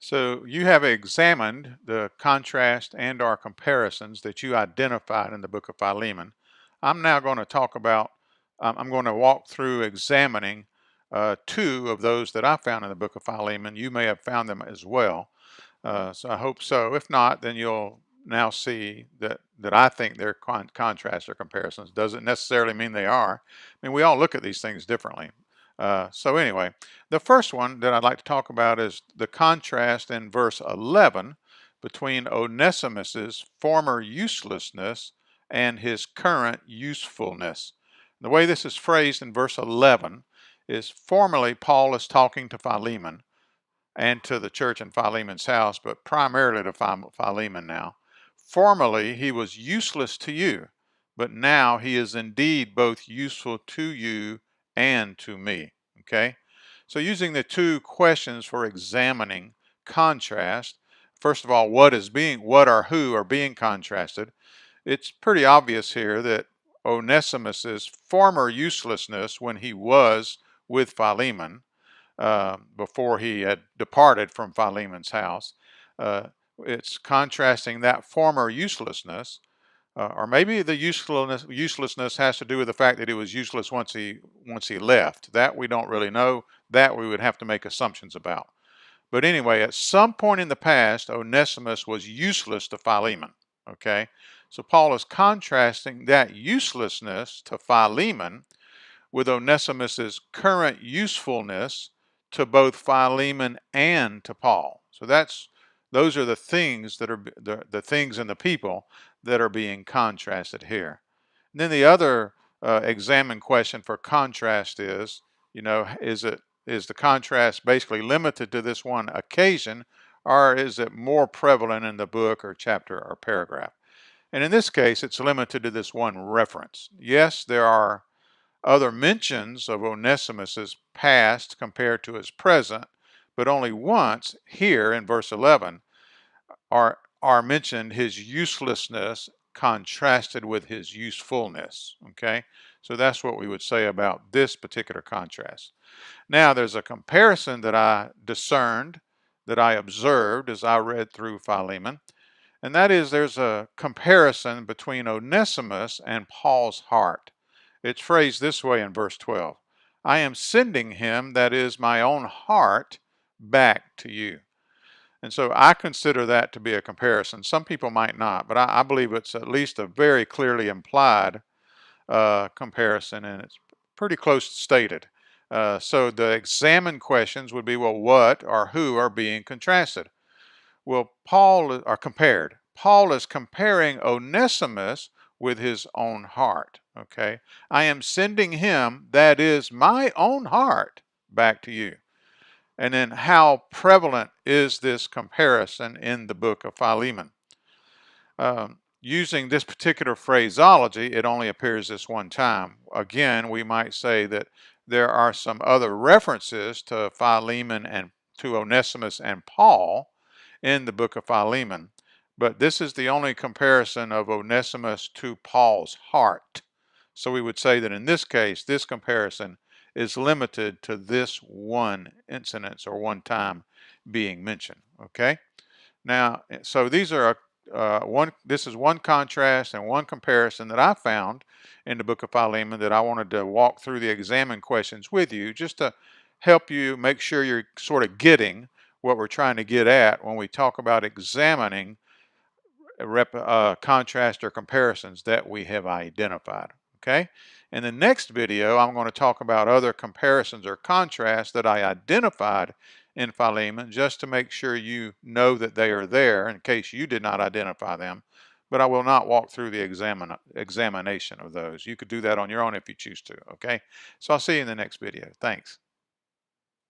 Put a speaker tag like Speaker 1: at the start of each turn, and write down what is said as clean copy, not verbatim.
Speaker 1: So you have examined the contrast and or comparisons that you identified in the book of Philemon. I'm now going to talk about, I'm going to walk through examining two of those that I found in the book of Philemon. You may have found them as well. So I hope so. If not, then you'll now see that I think they're contrast or comparisons. Doesn't necessarily mean they are. I mean, we all look at these things differently. So anyway, the first one that I'd like to talk about is the contrast in verse 11 between Onesimus's former uselessness and his current usefulness. The way this is phrased in verse 11 is formally Paul is talking to Philemon and to the church in Philemon's house, but primarily to Philemon now. Formerly, he was useless to you, but now he is indeed both useful to you and to me. Okay? So, using the two questions for examining contrast, first of all, what or who are being contrasted? It's pretty obvious here that Onesimus's former uselessness when he was with Philemon before he had departed from Philemon's house. Uh, it's contrasting that former uselessness, or maybe the uselessness has to do with the fact that he was useless once he left. That we don't really know. That we would have to make assumptions about. But anyway, at some point in the past, Onesimus was useless to Philemon. Okay, so Paul is contrasting that uselessness to Philemon with Onesimus's current usefulness to both Philemon and to Paul. So those are the things that are the things and the people that are being contrasted here. And then the other examined question for contrast is, is the contrast basically limited to this one occasion, or is it more prevalent in the book or chapter or paragraph? And in this case, it's limited to this one reference. Yes, there are other mentions of Onesimus's past compared to his present, but only once here in verse 11 are mentioned his uselessness contrasted with his usefulness. Okay, so that's what we would say about this particular contrast. Now, there's a comparison that I discerned, that I observed as I read through Philemon, and that is there's a comparison between Onesimus and Paul's heart. It's phrased this way in verse 12. I am sending him, that is my own heart, back to you. And so I consider that to be a comparison. Some people might not, but I believe it's at least a very clearly implied comparison, and it's pretty close stated. So the examined questions would be, well, what or who are being contrasted? Well, compared. Paul is comparing Onesimus with his own heart. Okay, I am sending him, that is my own heart, back to you. And then how prevalent is this comparison in the book of Philemon? Using this particular phraseology, it only appears this one time. Again, we might say that there are some other references to Philemon and to Onesimus and Paul in the book of Philemon, but this is the only comparison of Onesimus to Paul's heart. So we would say that in this case, this comparison is limited to this one incident or one time being mentioned. Okay. Now, so these are this is one contrast and one comparison that I found in the book of Philemon that I wanted to walk through the examine questions with you, just to help you make sure you're sort of getting what we're trying to get at when we talk about examining contrast or comparisons that we have identified. Okay. In the next video, I'm going to talk about other comparisons or contrasts that I identified in Philemon, just to make sure you know that they are there in case you did not identify them. But I will not walk through the examination of those. You could do that on your own if you choose to. Okay. So I'll see you in the next video. Thanks.